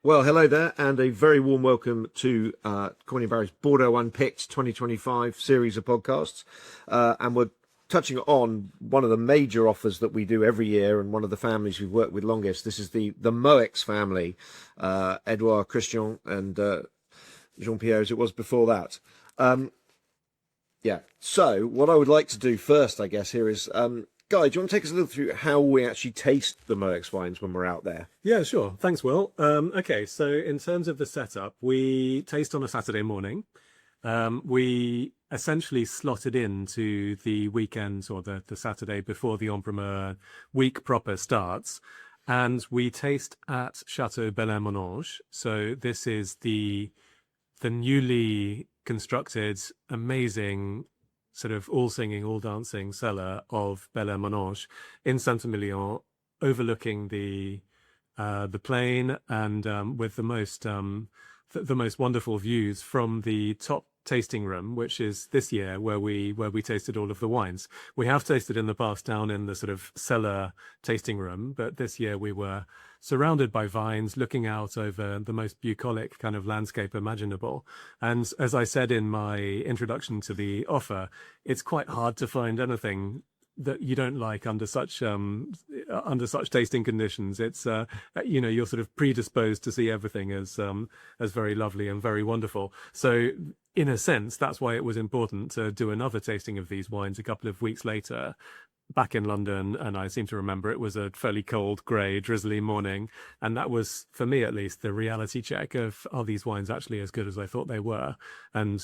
Well, hello there, and a very warm welcome to Corny Barry's Bordeaux Unpicked 2025 series of podcasts. And we're touching on one of the major offers that we do every year, and one of the families we've worked with longest. This is the Moueix family, Edouard, Christian, and Jean-Pierre, as it was before that. So what I would like to do first, I guess, here is... Guy, do you want to take us a little through how we actually taste the Moueix wines when we're out there? Yeah, sure. Thanks, Will. Okay, so in terms of the setup, we taste on a Saturday morning. We essentially slot it into the weekend or the Saturday before the Entrepreneur week proper starts. And we taste at Château Bélair-Monange. So this is the newly constructed, amazing sort of all singing, all dancing cellar of Bélair-Monange in Saint-Emilion, overlooking the plain and with the most wonderful views from the top tasting room, which is this year where we tasted all of the wines. We have tasted in the past down in the sort of cellar tasting room, but this year we were surrounded by vines, looking out over the most bucolic kind of landscape imaginable. And as I said in my introduction to the offer, it's quite hard to find anything that you don't like under such tasting conditions. It's you're sort of predisposed to see everything as very lovely and very wonderful. So in a sense, that's why it was important to do another tasting of these wines a couple of weeks later, back in London. And I seem to remember it was a fairly cold, grey, drizzly morning. And that was, for me at least, the reality check of, are these wines actually as good as I thought they were? And,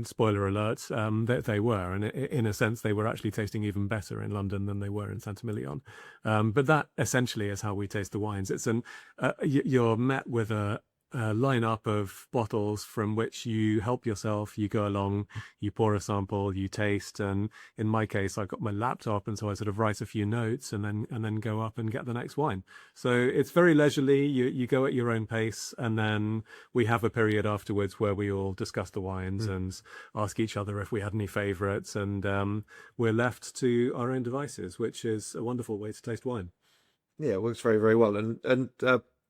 spoiler alert, they were. And in a sense, they were actually tasting even better in London than they were in Saint-Emilion. But that essentially is how we taste the wines. It's you're met with a line-up of bottles from which you help yourself. You go along, you pour a sample, you taste, and in my case, I got my laptop, and so I sort of write a few notes and then go up and get the next wine. So it's very leisurely. You go at your own pace, and then we have a period afterwards where we all discuss the wines and ask each other if we had any favourites, and we're left to our own devices, which is a wonderful way to taste wine. Yeah, it works very, very well. And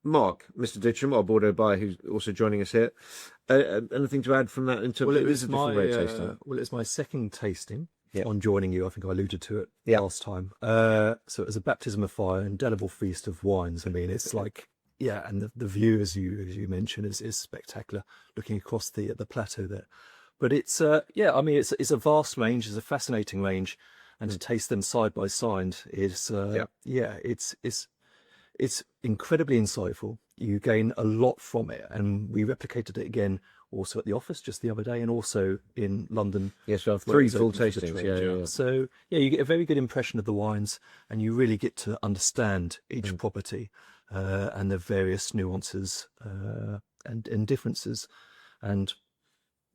Mark, Mr. Ditcham, our Bordeaux buyer, who's also joining us here. Anything to add from that? It's my second tasting on joining you. I think I alluded to it last time. So it was a baptism of fire, indelible feast of wines. I mean, it's like, and the view, as you mentioned, is spectacular, looking across the plateau there. But it's it's a vast range, it's a fascinating range, and to taste them side by side is it's incredibly insightful. You gain a lot from it, and we replicated it again also at the office just the other day, and also in London. Yes, we have 3 full tastings. Yeah. So you get a very good impression of the wines, and you really get to understand each property and the various nuances and differences, and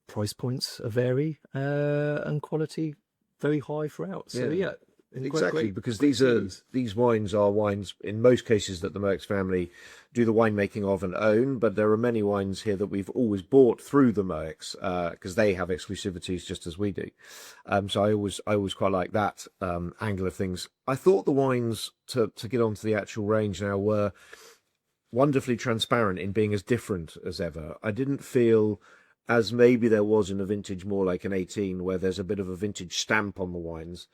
price points vary, and quality very high throughout. So Exactly, because these wines are wines in most cases that the Moueix family do the winemaking of and own, but there are many wines here that we've always bought through the Moueix because they have exclusivities just as we do. So I always quite like that angle of things. I thought the wines, to get onto the actual range now, were wonderfully transparent in being as different as ever. I didn't feel, as maybe there was in a vintage more like an 18, where there's a bit of a vintage stamp on the wines.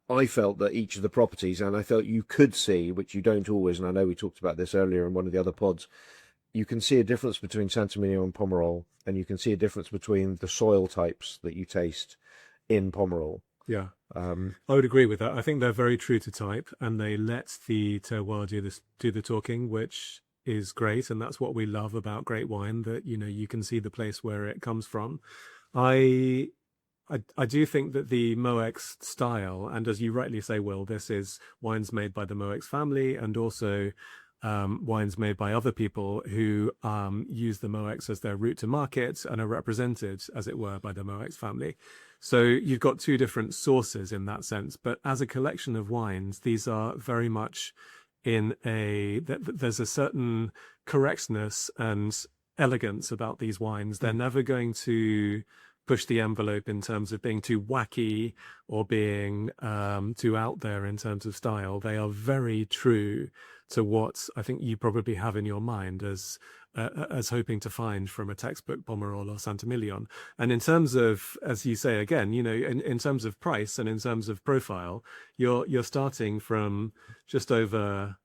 I felt that each of the properties, and I felt you could see, which you don't always, and I know we talked about this earlier in one of the other pods, you can see a difference between Saint-Emilion and Pomerol, and you can see a difference between the soil types that you taste in Pomerol. Yeah, I would agree with that. I think they're very true to type, and they let the terroir do the talking, which is great, and that's what we love about great wine, that you can see the place where it comes from. I do think that the Moueix style, and as you rightly say, Will, this is wines made by the Moueix family, and also wines made by other people who use the Moueix as their route to market and are represented, as it were, by the Moueix family. So you've got 2 different sources in that sense, but as a collection of wines, these are very much there's a certain correctness and elegance about these wines. They're never going to push the envelope in terms of being too wacky or being too out there in terms of style. They are very true to what I think you probably have in your mind as hoping to find from a textbook Pomerol or Saint-Emilion. And in terms of, as you say again, in terms of price and in terms of profile, you're starting from just over,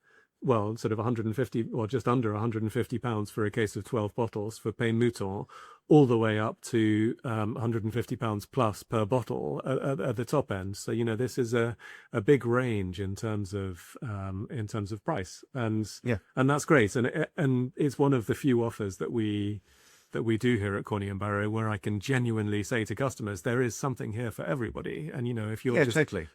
well, sort of 150 or just under 150 pounds for a case of 12 bottles for Peymouton, all the way up to 150 pounds plus per bottle at the top end. So this is a big range in terms of price, and that's great. And it's one of the few offers that we do here at Corney and Barrow where I can genuinely say to customers, there is something here for everybody. And if you're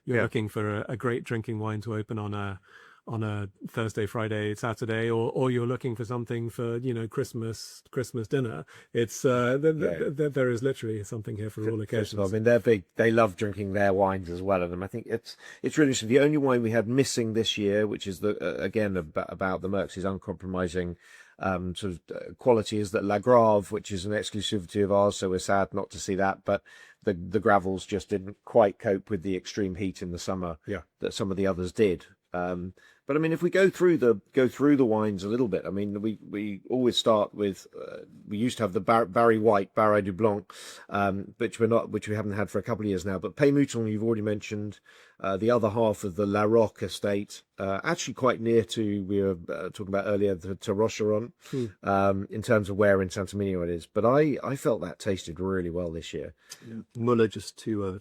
looking for a great drinking wine to open on a Thursday, Friday, Saturday, or you're looking for something for Christmas dinner, it's there is literally something here for all occasions. I mean, they're big. They love drinking their wines as well, and I think it's really interesting. The only wine we had missing this year, which is again about the Moueix, is uncompromising sort of quality, is that La Grave, which is an exclusivity of ours, so we're sad not to see that, but the gravels just didn't quite cope with the extreme heat in the summer that some of the others did. But I mean, if we go through the wines a little bit, I mean, we always start with we used to have the Barry White, Barry du Blanc, which we haven't had for a couple of years now. But Peymouton, you've already mentioned, the other half of the La Roque estate, actually quite near to, we were talking about earlier, the Terroir, in terms of where in Saint-Emilion it is. But I felt that tasted really well this year. Yeah. Muller, just to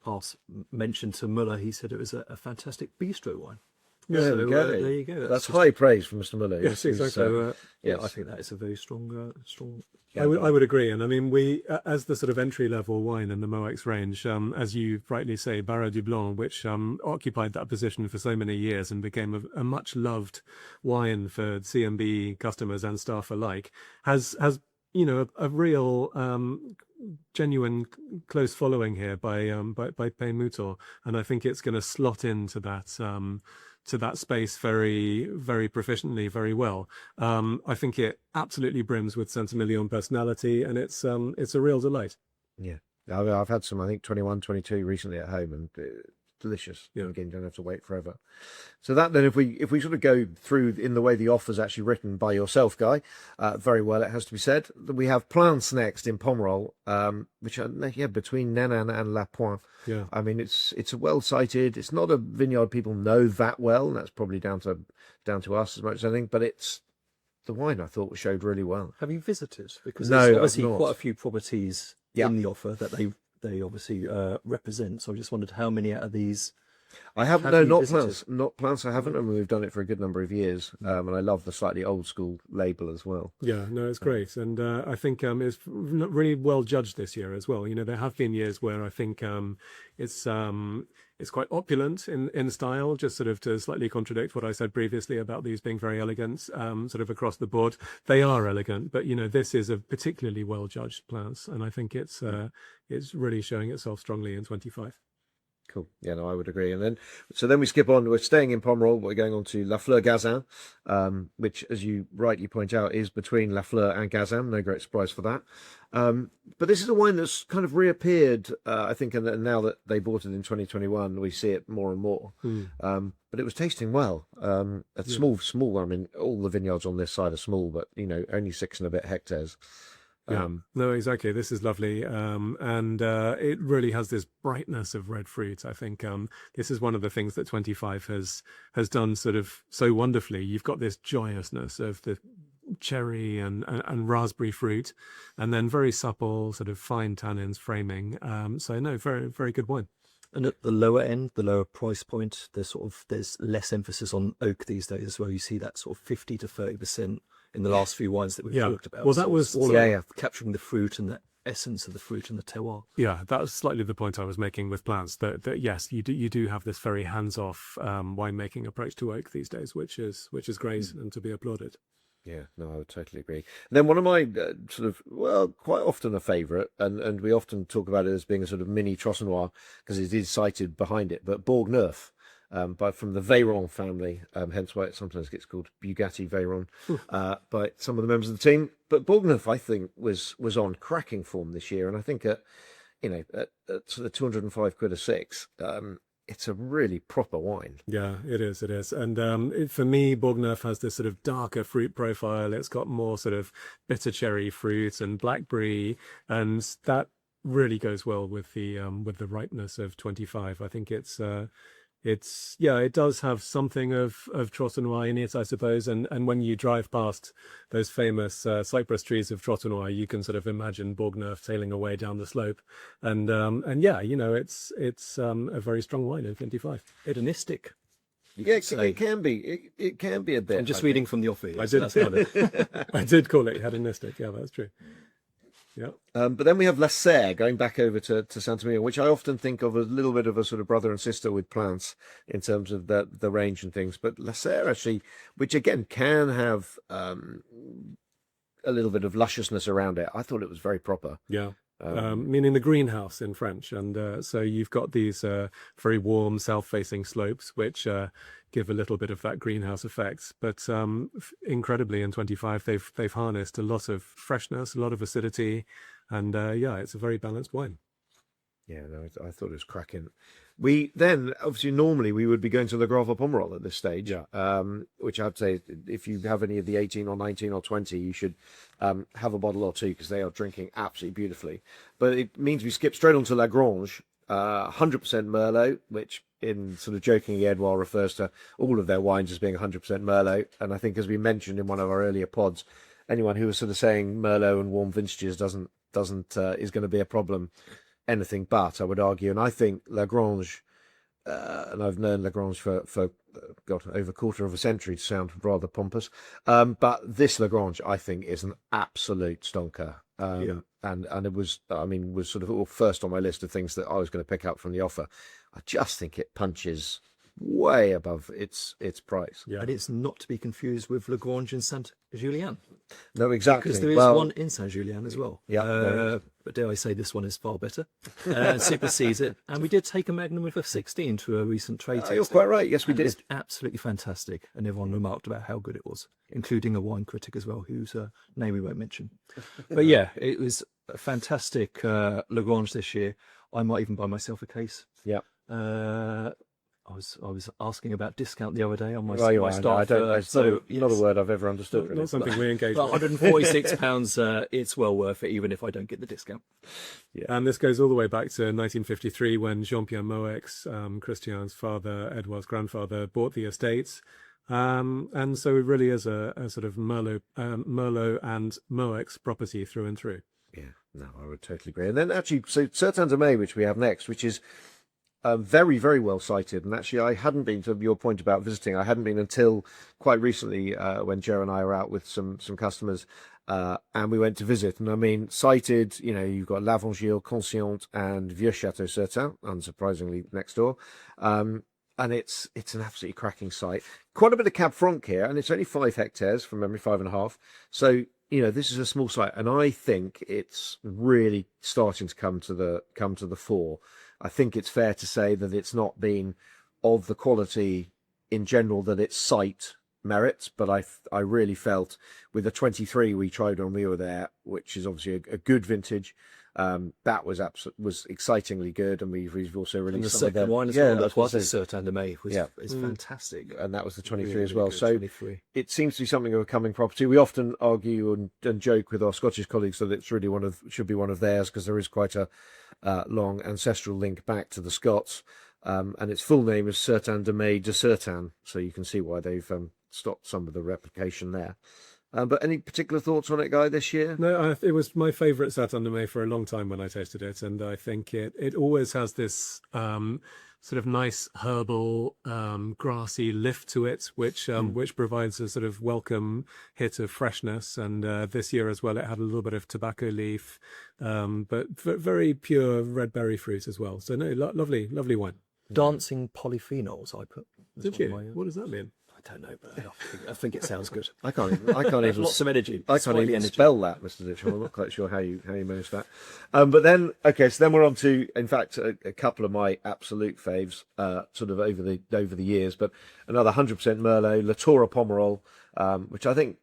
pass mention to Muller, he said it was a fantastic bistro wine. Yeah, so, there you go. That's high praise from Mr. Muller. Yes, exactly. So, I think that is a very strong. I would agree, and I mean, we as the sort of entry level wine in the Moueix range, as you rightly say, Barra du Blanc, which occupied that position for so many years and became a much loved wine for CMB customers and staff alike, has a real genuine close following here by Peymouton, and I think it's going to slot into that space very, very proficiently, very well. I think it absolutely brims with Saint-Emilion personality, and it's a real delight. Yeah, I've had some, I think 21, 22 recently at home, and delicious. Again, you don't have to wait forever. So that then, if we sort of go through in the way the offer's actually written by yourself, Guy, very well, it has to be said. We have Plants next in Pomerol, which are between Nanan and La Pointe. Yeah, I mean, it's a well cited. It's not a vineyard people know that well, and that's probably down to us as much as anything. But it's the wine I thought showed really well. Have you visited? Because no, there's obviously I've not. Quite a few properties in the offer that they obviously represent. So I just wondered how many out of these. I haven't. No, not Plants. I haven't, and we've done it for a good number of years. And I love the slightly old school label as well. Yeah, no, it's great, and I think it's really well judged this year as well. There have been years where I think it's quite opulent in style, just sort of to slightly contradict what I said previously about these being very elegant, sort of across the board. They are elegant, but this is a particularly well judged Plants, and I think it's really showing itself strongly in 25. Cool. Yeah, no, I would agree. And then we skip on. We're staying in Pomerol. We're going on to La Fleur Gazan, which, as you rightly point out, is between La Fleur and Gazan. No great surprise for that. But this is a wine that's kind of reappeared, I think, and now that they bought it in 2021, we see it more and more. But it was tasting well. Small. I mean, all the vineyards on this side are small, but only 6 and a bit hectares. No, exactly. This is lovely. And it really has this brightness of red fruit. I think this is one of the things that 25 has done sort of so wonderfully. You've got this joyousness of the cherry and raspberry fruit, and then very supple, sort of fine tannins framing. So no, very, very good wine. And at the lower end, the lower price point, there's less emphasis on oak these days as well. You see that sort of 50 to 30% in the last few wines that we've talked about. Well, that was capturing the fruit and the essence of the fruit and the terroir. Yeah, that was slightly the point I was making with Plants. That yes, you do have this very hands-off winemaking approach to oak these days, which is great and to be applauded. Yeah, no, I would totally agree. And then one of my quite often a favourite, and we often talk about it as being a sort of mini Trotanoy because it is cited behind it, but Bourgneuf, from the Veyron family, hence why it sometimes gets called Bugatti Veyron, by some of the members of the team. But Bourgneuf, I think, was on cracking form this year, and I think at sort of 205 quid a six, it's a really proper wine. Yeah, it is. It is. And for me, Bourgneuf has this sort of darker fruit profile. It's got more sort of bitter cherry fruit and blackberry, and that really goes well with the ripeness of 25. I think it does have something of Trotanoy in it, I suppose. And when you drive past those famous cypress trees of Trotanoy, you can sort of imagine Bourgneuf tailing away down the slope. And yeah, it's a very strong wine in 25. Hedonistic. Yeah, it can be. It can be a bit. I'm just reading from the offer here. I did call it hedonistic. Yeah, that's true. Yeah. But then we have La Serre, going back over to Saint-Emilion, which I often think of as a little bit of a sort of brother and sister with plants in terms of the range and things. But La Serre, actually, which again can have a little bit of lusciousness around it, I thought it was very proper. Yeah. Meaning the greenhouse in French. And so you've got these very warm, south-facing slopes, which give a little bit of that greenhouse effect. But incredibly, in 25, they've harnessed a lot of freshness, a lot of acidity, and it's a very balanced wine. Yeah, no, I thought it was cracking. We then, obviously, normally we would be going to the Grave Pomerol at this stage, which I'd say if you have any of the 18 or 19 or 20, you should have a bottle or two, because they are drinking absolutely beautifully. But it means we skip straight on to La Grange, 100% Merlot, which in sort of jokingly Edouard refers to all of their wines as being 100% Merlot. And I think, as we mentioned in one of our earlier pods, anyone who was sort of saying Merlot and warm vintages is going to be a problem, anything but, I would argue. And I think La Grange, and I've known La Grange for over a quarter of a century, to sound rather pompous, but this La Grange, I think, is an absolute stonker. And it was sort of first on my list of things that I was going to pick up from the offer. I just think it punches way above its price. Yeah. And it's not to be confused with La Grange in Saint-Julien. No, exactly. Because there is one in Saint-Julien as well. Yeah. But dare I say, this one is far better and supersedes it. And we did take a Magnum with a 16 to a recent trade tasting. You're quite right. Yes, we did. It was absolutely fantastic. And everyone remarked about how good it was, including a wine critic as well, whose name we won't mention. But yeah, it was a fantastic La Grange this year. I might even buy myself a case. Yeah. I was asking about discount the other day on my staff. Not a word I've ever understood. Really. Not something we engage with. £146, it's well worth it, even if I don't get the discount. Yeah. And this goes all the way back to 1953, when Jean-Pierre Moueix, Christian's father, Edouard's grandfather, bought the estates. And so it really is a sort of Merlot and Moueix property through and through. Yeah, no, I would totally agree. And then actually, so Certain-de-May, which we have next, which is very, very well cited. And actually, I hadn't been, to your point about visiting, I hadn't been until quite recently, when Joe and I were out with some customers, and we went to visit. And I mean, cited, you've got L'Avangile, Conscient, and Vieux Château Certain, unsurprisingly, next door. And it's an absolutely cracking site. Quite a bit of Cab Franc here, and it's only 5 hectares, from memory, 5.5. So, this is a small site, and I think it's really starting to come to the fore. I think it's fair to say that it's not been of the quality in general that its site merits, but I really felt with the 23 we tried when we were there, which is obviously a good vintage, that was excitingly good, and we've also released the second wine as well. That was Certain-de-May. It's fantastic, and that was the 23 really, as well. Really so 23. It seems to be something of a coming property. We often argue and joke with our Scottish colleagues that it's really should be one of theirs, because there is quite a long ancestral link back to the Scots, and its full name is Certain-de-May de Certain, so you can see why they've stopped some of the replication there. But any particular thoughts on it, Guy, this year? No, it was my favourite Certain-de-May for a long time when I tasted it, and I think it always has this sort of nice herbal, grassy lift to it, which provides a sort of welcome hit of freshness. And this year as well, it had a little bit of tobacco leaf, but very pure red berry fruit as well. So no, lovely wine. Dancing polyphenols, I put. Did you? What does that mean? I don't know, but I think it sounds good. I can't even lots of energy. I can't even spell that, Mr. Ditchell. I'm not quite sure how you manage that. But then, okay, so then we're on to, in fact, a couple of my absolute faves, sort of over the years. But another 100% Merlot, Latour Pomerol, which I think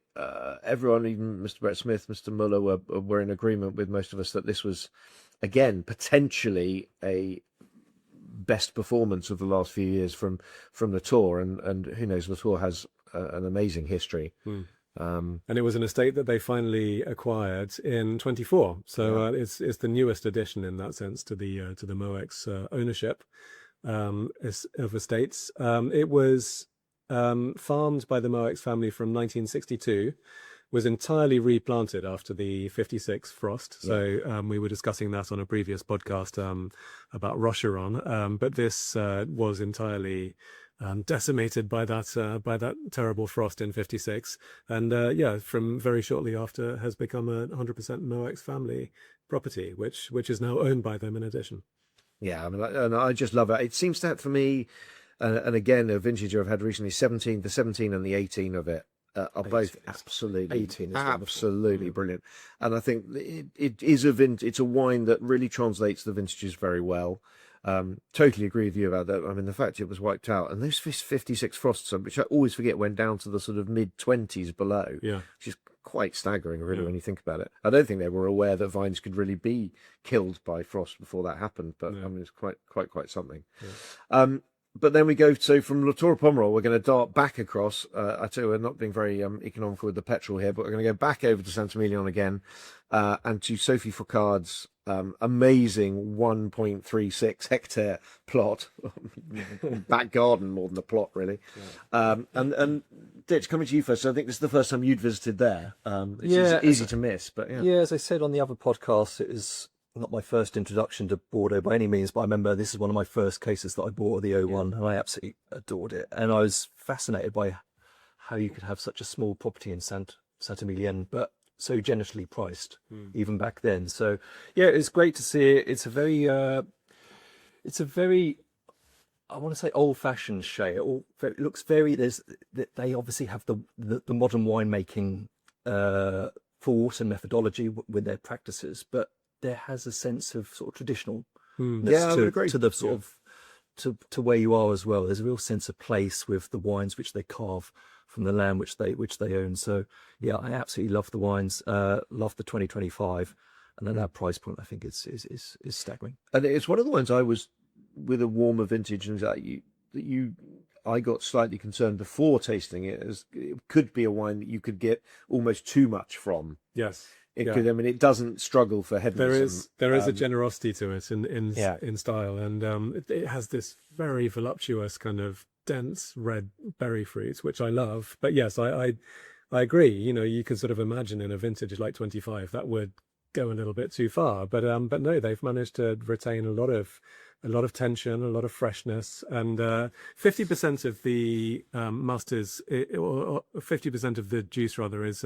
everyone, even Mr. Brett Smith, Mr. Muller, were in agreement with most of us that this was, again, potentially a best performance of the last few years from the Tour, and who knows, the Tour has an amazing history. And it was an estate that they finally acquired in 24, so it's the newest addition in that sense to the Moueix ownership of estates. It was farmed by the Moueix family from 1962, was entirely replanted after the 56 frost. So we were discussing that on a previous podcast about Rocheron, but this was entirely decimated by that terrible frost in 56, and from very shortly after has become a 100% Moueix family property, which is now owned by them in addition. Yeah, I mean, and I just love it. It seems to have, for me, and again, a vintage I've had recently, the 17 and the 18 of it are both absolutely 18 is absolutely brilliant. And I think it is it's a wine that really translates the vintages very well. Totally agree with you about that. I mean, the fact it was wiped out, and those 56 frosts, which I always forget, went down to the sort of mid-20s below. Yeah, which is quite staggering, really, when you think about it. I don't think they were aware that vines could really be killed by frost before that happened, but I mean, it's quite something. Yeah. But then we go, so from La Tour Pomerol, we're going to dart back across. I tell you, we're not being very economical with the petrol here, but we're going to go back over to Saint-Emilion again, and to Sophie Foucaud's amazing 1.36 hectare plot, back garden more than a plot, really. Yeah. And Ditch, coming to you first, so I think this is the first time you'd visited there. It's easy to miss, but yeah, as I said on the other podcast, it is not my first introduction to Bordeaux by any means, but I remember this is one of my first cases that I bought of the 01, and I absolutely adored it. And I was fascinated by how you could have such a small property in Saint-Emilion, but so generously priced, even back then. So yeah, it's great to see it. It's a very, I want to say old-fashioned shade. It looks very. They obviously have the modern winemaking thought and methodology with their practices, but there has a sense of sort of traditional to the sort of to where you are as well. There's a real sense of place with the wines which they carve from the land which they own. So yeah, I absolutely love the wines. Love the 2025, and at that price point, I think it's staggering. And it's one of the ones I was with a warmer vintage, and I got slightly concerned before tasting it, as it could be a wine that you could get almost too much from. Yes. It could. I mean, it doesn't struggle for hedonism. There is a generosity to it in style, and it has this very voluptuous kind of dense red berry fruit, which I love. But yes, I agree. You know, you could sort of imagine in a vintage like 25 that would go a little bit too far. But no, they've managed to retain a lot of tension, a lot of freshness, and 50% of the musters, or 50% of the juice rather, is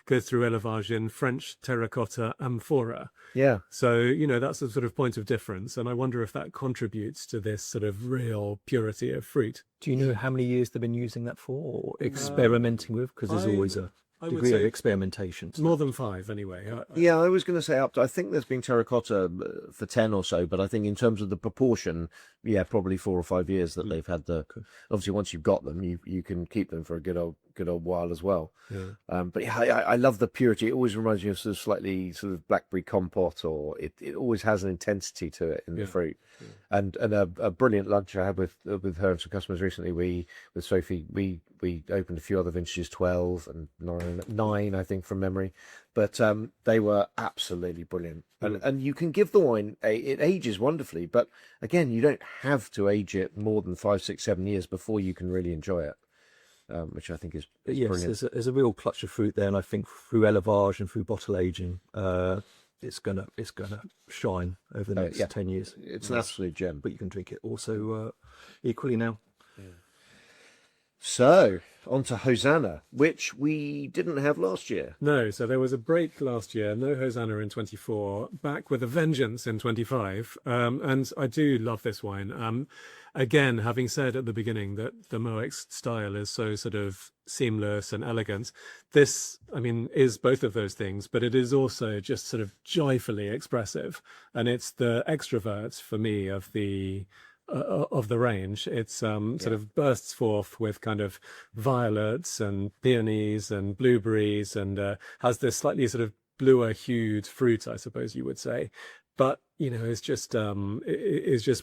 goes through élevage in French terracotta amphora. Yeah. So that's a sort of point of difference, and I wonder if that contributes to this sort of real purity of fruit. Do you know how many years they've been using that for, or experimenting with? Because there's always a degree of experimentation. More than 5, anyway. I was going to say up to, I think there's been terracotta for 10 or so, but I think in terms of the proportion, probably 4 or 5 years that they've had obviously once you've got them, you can keep them for a good old while as well. Yeah. But I love the purity. It always reminds me of sort of slightly sort of blackberry compote, or it always has an intensity to it in the fruit. Yeah. And a brilliant lunch I had with her and some customers recently. With Sophie, we opened a few other vintages, 12 and 9, I think, from memory. But they were absolutely brilliant. And you can give the wine, it ages wonderfully, but again, you don't have to age it more than 5, 6, 7 years before you can really enjoy it. Which I think is brilliant. There's a real clutch of fruit there, and I think through élevage and through bottle aging, it's gonna shine over the next 10 years. It's an absolute gem. But you can drink it also equally now. Yeah. So, on to Hosanna, which we didn't have last year. No, so there was a break last year, no Hosanna in 24, back with a vengeance in 25, and I do love this wine. Again, having said at the beginning that the Moueix style is so sort of seamless and elegant, this, I mean, is both of those things, but it is also just sort of joyfully expressive, and it's the extrovert for me of the of the range. It's sort of bursts forth with kind of violets and peonies and blueberries, and has this slightly sort of bluer hued fruit, I suppose you would say. But it's just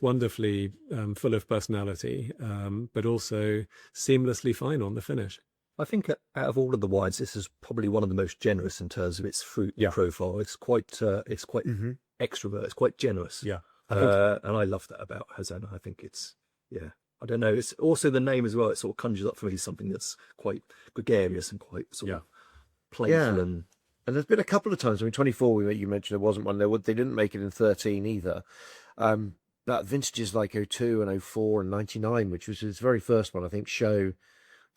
wonderfully full of personality, but also seamlessly fine on the finish. I think out of all of the wines, this is probably one of the most generous in terms of its fruit profile. It's quite extrovert. It's quite generous. Yeah. And I love that about Hosanna. I think it's, I don't know. It's also the name as well. It sort of conjures up for me something that's quite gregarious and quite sort of playful. And there's been a couple of times. I mean, 24, you mentioned there wasn't one. They didn't make it in 13 either. But vintages like 02 and 04 and 99, which was his very first one, I think, show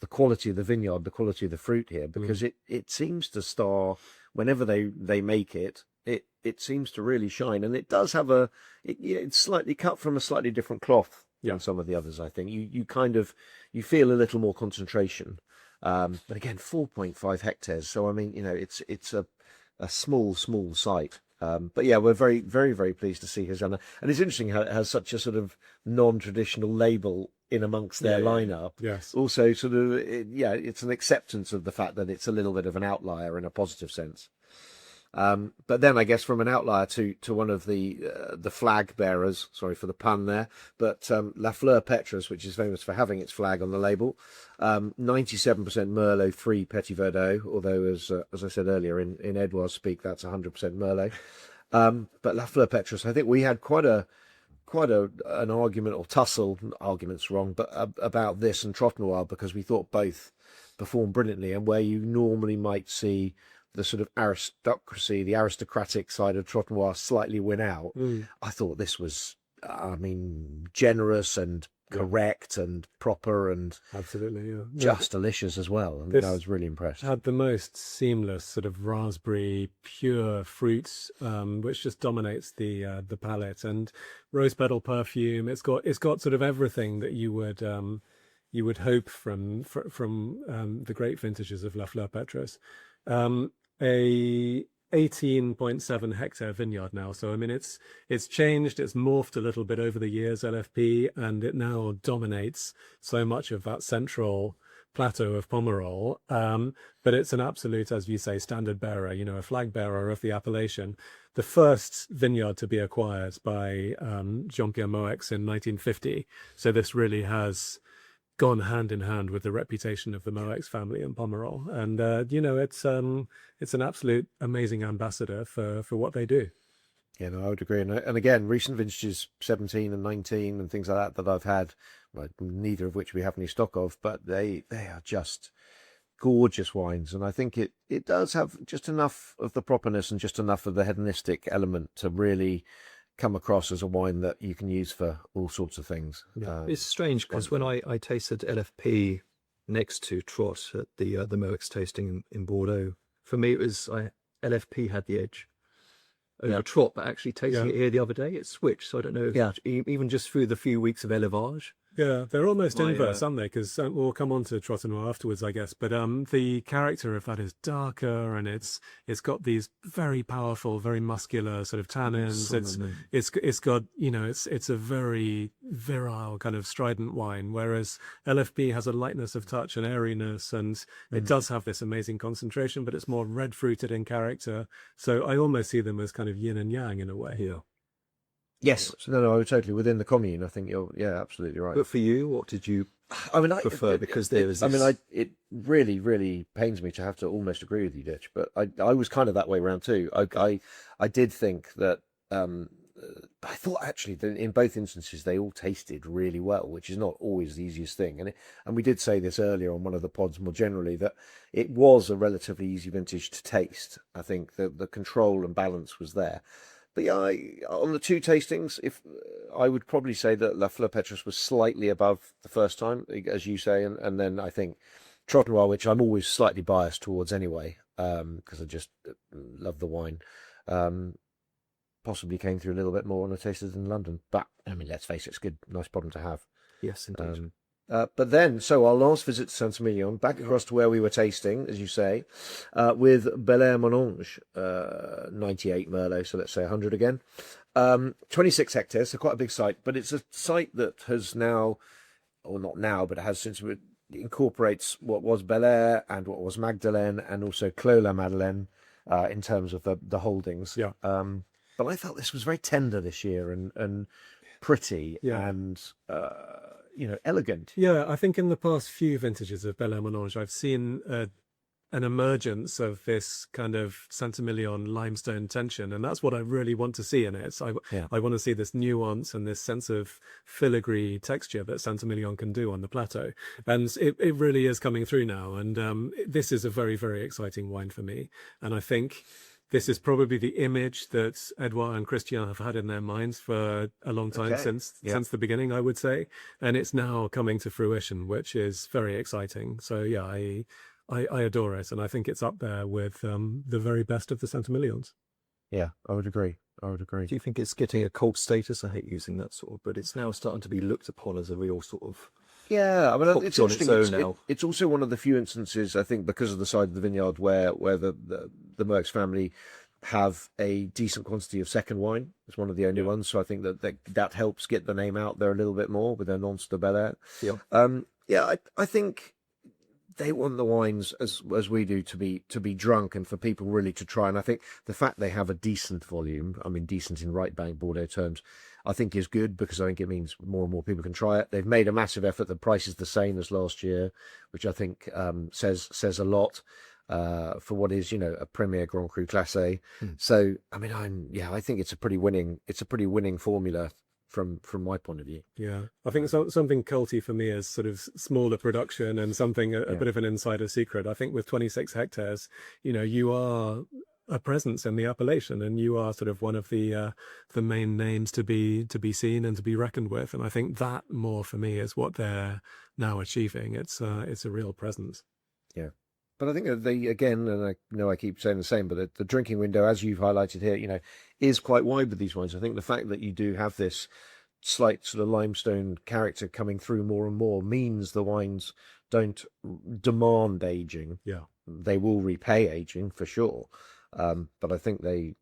the quality of the vineyard, the quality of the fruit here, because it seems to star whenever they make it. It seems to really shine, and it does have it's slightly cut from a slightly different cloth than some of the others. I think you feel a little more concentration, but again, 4.5 hectares. So I mean, it's a small site. But yeah, we're very, very, very pleased to see Hosanna, and it's interesting how it has such a sort of non-traditional label in amongst their lineup. Yes. Also, sort of, it's an acceptance of the fact that it's a little bit of an outlier in a positive sense. But then I guess from an outlier to one of the flag bearers, sorry for the pun there, but La Fleur-Pétrus, which is famous for having its flag on the label, 97% Merlot, 3 Petit Verdot, although as I said earlier in Edouard's speak, that's 100% Merlot. But La Fleur-Pétrus, I think we had quite an argument, or tussle, argument's wrong, but about this and Trotanoy, because we thought both performed brilliantly, and where you normally might see the sort of aristocracy, the aristocratic side of Trotanoy slightly win out. I thought this was, generous and correct and proper and absolutely just delicious as well. And I was really impressed. Had the most seamless sort of raspberry pure fruits, which just dominates the palate, and rose petal perfume. It's got sort of everything that you would hope from the great vintages of La Fleur-Pétrus. A 18.7 hectare vineyard now. So I mean, it's changed, it's morphed a little bit over the years, LFP, and it now dominates so much of that central plateau of Pomerol. But it's an absolute, as you say, standard bearer, a flag bearer of the appellation. The first vineyard to be acquired by Jean-Pierre Moueix in 1950. So this really has gone hand in hand with the reputation of the Moueix family in Pomerol, and it's an absolute amazing ambassador for what they do. Yeah, no, I would agree. And again, recent vintages 17 and 19 and things like that I've had, neither of which we have any stock of, but they are just gorgeous wines, and I think it does have just enough of the properness and just enough of the hedonistic element to really come across as a wine that you can use for all sorts of things. It's strange because when I tasted LFP next to Trot at the Moueix tasting in Bordeaux, for me it was LFP had the edge over Trot, but actually tasting it here the other day, it switched. So I don't know if even just through the few weeks of élevage. Yeah, they're almost inverse, aren't they? Because we'll come on to Trotanoy afterwards, I guess. But the character of that is darker, and it's got these very powerful, very muscular sort of tannins. It's got it's a very virile kind of strident wine, whereas LFB has a lightness of touch and airiness, and it does have this amazing concentration, but it's more red fruited in character. So I almost see them as kind of yin and yang in a way. Yeah. Yes, no, I would totally within the commune. I think you're absolutely right. But for you, what did you prefer? Because there was it really, really pains me to have to almost agree with you, Ditch, but I was kind of that way around too. I did think that I thought actually that in both instances they all tasted really well, which is not always the easiest thing. And we did say this earlier on one of the pods more generally, that it was a relatively easy vintage to taste. I think the control and balance was there. But yeah, on the two tastings, if I would probably say that La Fleur-Pétrus was slightly above the first time, as you say, and then I think Trotanoy, which I'm always slightly biased towards anyway, because I just love the wine, possibly came through a little bit more on the tasters in London. But I mean, let's face it, it's good, nice problem to have. Yes, indeed. But then, so our last visit to Saint-Emilion, back across to where we were tasting, as you say, with Bélair-Monange, 98 Merlot, so let's say 100 again. 26 hectares, so quite a big site, but it's a site that has now, or not now, but it has since, it incorporates what was Bélair and what was Magdeleine and also Clos-la-Madeleine in terms of the holdings. Yeah. But I felt this was very tender this year and pretty and elegant. Yeah, I think in the past few vintages of Bélair-Monange, I've seen an emergence of this kind of Saint-Emilion limestone tension, and that's what I really want to see in it. So I want to see this nuance and this sense of filigree texture that Saint-Emilion can do on the plateau, and it really is coming through now. And this is a very, very exciting wine for me, and I think this is probably the image that Edouard and Christian have had in their minds for a long time, since the beginning, I would say. And it's now coming to fruition, which is very exciting. So yeah, I adore it. And I think it's up there with the very best of the Saint-Emilions. Yeah, I would agree. Do you think it's getting a cult status? I hate using that sort of, but it's now starting to be looked upon as a real sort of... Yeah, I mean, it's interesting. Now. It's also one of the few instances, I think, because of the side of the vineyard where the Moueix family have a decent quantity of second wine. It's one of the only ones, so I think that helps get the name out there a little bit more with their Nonce de Bélair. Yeah, I think they want the wines as we do to be drunk and for people really to try. And I think the fact they have a decent volume, I mean decent in right bank Bordeaux terms, I think is good, because I think it means more and more people can try it. They've made a massive effort. The price is the same as last year, which I think says a lot for what is, a Premier Grand Cru Classé. So I mean, I think it's a pretty winning formula from my point of view. Yeah, I think something culty for me is sort of smaller production and something a bit of an insider secret. I think with 26 hectares, you are a presence in the appellation, and you are sort of one of the main names to be seen and to be reckoned with. And I think that more for me is what they're now achieving. It's a real presence. Yeah. But I think that again, and I know I keep saying the same, but the drinking window, as you've highlighted here, is quite wide with these wines. I think the fact that you do have this slight sort of limestone character coming through more and more means the wines don't demand aging. Yeah. They will repay aging for sure. But I think they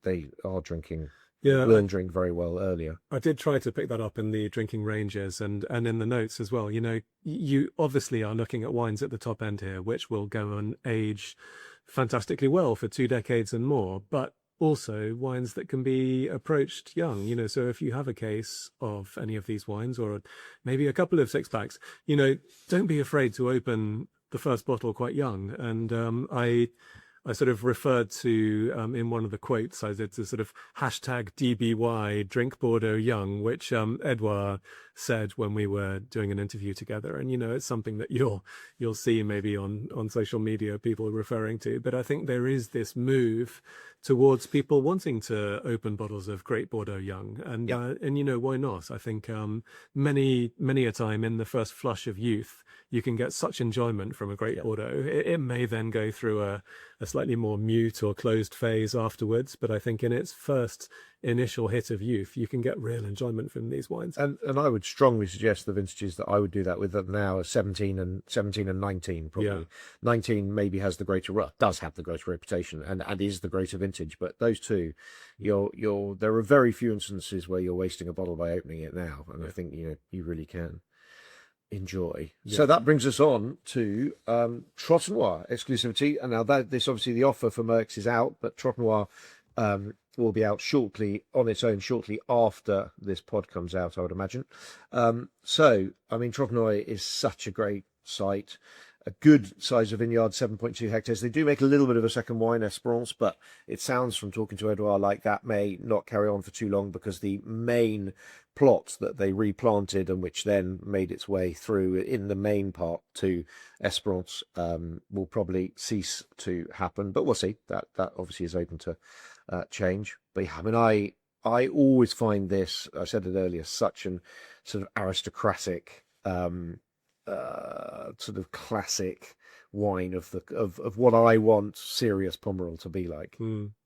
are drinking. Learn drink very well earlier. I did try to pick that up in the drinking ranges and in the notes as well. You obviously are looking at wines at the top end here, which will go and age fantastically well for 2 decades and more, but also wines that can be approached young. So if you have a case of any of these wines, or maybe a couple of 6-packs, don't be afraid to open the first bottle quite young. And I sort of referred to, in one of the quotes, I did the sort of hashtag DBY, drink Bordeaux young, which Edouard said when we were doing an interview together. And, it's something that you'll see maybe on social media, people referring to. But I think there is this move towards people wanting to open bottles of great Bordeaux young. And, why not? I think many a time in the first flush of youth, you can get such enjoyment from a great Bordeaux. It may then go through a slightly more mute or closed phase afterwards, but I think in its first initial hit of youth, you can get real enjoyment from these wines. And I would strongly suggest the vintages that I would do that with now are 17 and 19 probably. Yeah. 19 maybe does have the greater reputation and is the greater vintage, but those two, there are very few instances where you're wasting a bottle by opening it now, and I think you really can enjoy. So that brings us on to Trotanoy exclusivity, and now this obviously the offer for Moueix is out, but Trotanoy will be out on its own shortly after this pod comes out, I would imagine. So I mean, Trotanoy is such a great site, a good size of vineyard, 7.2 hectares. They do make a little bit of a second wine, Espérance, but it sounds from talking to Edouard like that may not carry on for too long, because the main plot that they replanted and which then made its way through in the main part to Espérance will probably cease to happen. But we'll see. That obviously is open to change. But yeah, I mean, I always find this, I said it earlier, such an sort of aristocratic sort of classic wine of what I want serious Pomerol to be like.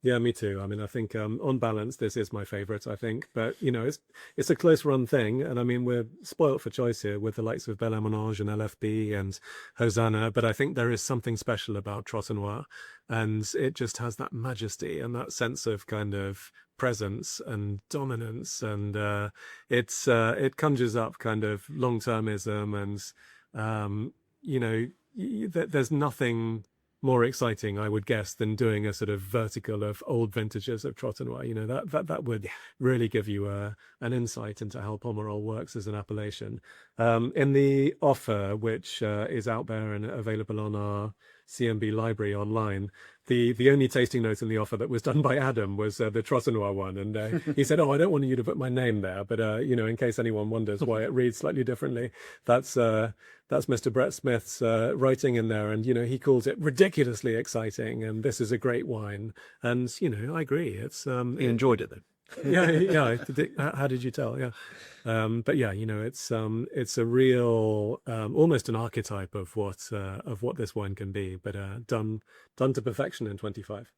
Yeah, me too. I mean, I think on balance, this is my favorite, I think. But, it's a close run thing. And I mean, we're spoilt for choice here with the likes of Bélair-Monange and LFB and Hosanna. But I think there is something special about Trotanoy. And it just has that majesty and that sense of kind of presence and dominance. And it conjures up kind of long-termism and, there's nothing more exciting, I would guess, than doing a sort of vertical of old vintages of Trotanoy. That would really give you an insight into how Pomerol works as an appellation. In the offer, which is out there and available on our CMB library online, the only tasting note in the offer that was done by Adam was the Trotanoy one, and he said, "Oh, I don't want you to put my name there, but in case anyone wonders why it reads slightly differently, that's Mr. Brett Smith's writing in there, and he calls it ridiculously exciting, and this is a great wine." And I agree. It's he enjoyed it then. yeah. How did you tell? Yeah, but yeah, it's a real almost an archetype of what this wine can be, but done to perfection in 25.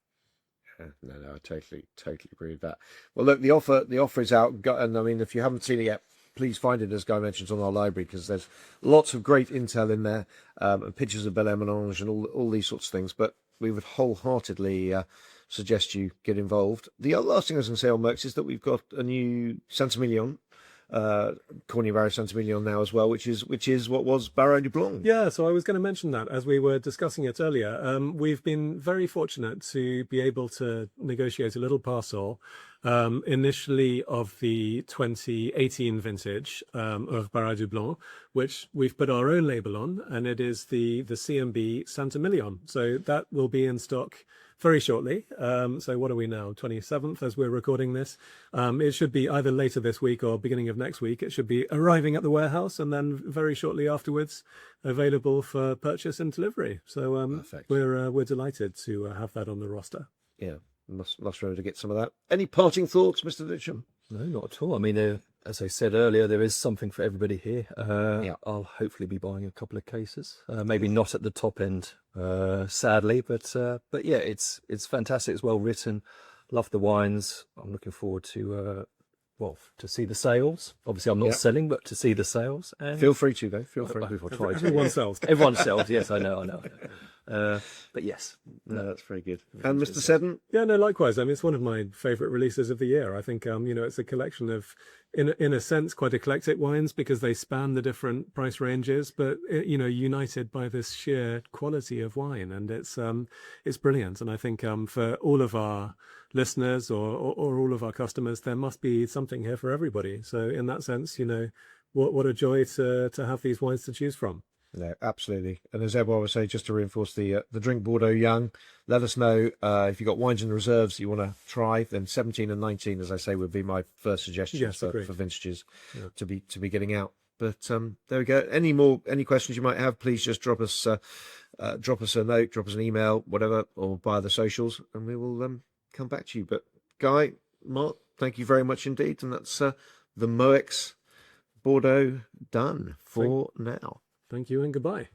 No, I totally agree with that. Well, look, the offer is out, and I mean, if you haven't seen it yet, please find it, as Guy mentions, on our library, because there's lots of great intel in there, and pictures of Bélair-Monange and all these sorts of things. But we would wholeheartedly suggest you get involved. The other last thing I was going to say on Moueix is that we've got a new Saint-Emilion, Cornier Barrow Saint-Emilion now as well, which is what was Barrow du Blanc. Yeah, so I was going to mention that as we were discussing it earlier. We've been very fortunate to be able to negotiate a little parcel initially of the 2018 vintage of Barrow du Blanc, which we've put our own label on, and it is the CMB Saint-Emilion. So that will be in stock very shortly. So what are we now? 27th as we're recording this. It should be either later this week or beginning of next week. It should be arriving at the warehouse and then very shortly afterwards available for purchase and delivery. So we're delighted to have that on the roster. Yeah, must remember to get some of that. Any parting thoughts, Mr. Ditcham? No, not at all. I mean, as I said earlier, there is something for everybody here. I'll hopefully be buying a couple of cases. Maybe not at the top end, sadly, but yeah, it's fantastic. It's well written. Love the wines. I'm looking forward to to see the sales. Obviously, I'm not selling, but to see the sales. And feel free to, though. Feel free. Everyone sells. Everyone sells. Yes, I know. But yes, no, that's very good. And Mr. Seddon? Yeah, no, likewise. I mean, it's one of my favourite releases of the year. I think, it's a collection of, in a sense, quite eclectic wines because they span the different price ranges, but united by this sheer quality of wine, and it's brilliant. And I think for all of our listeners or all of our customers, there must be something here for everybody. So in that sense, what a joy to have these wines to choose from. No, absolutely. And as everyone would say, just to reinforce the drink Bordeaux Young, let us know if you've got wines in the reserves you want to try. Then 17 and 19, as I say, would be my first suggestions for vintages to be getting out. But there we go. Any questions you might have, please just drop us a note, drop us an email, whatever, or via the socials, and we will come back to you. But Guy, Mark, thank you very much indeed, and that's the Moueix Bordeaux done for now. Thank you and goodbye.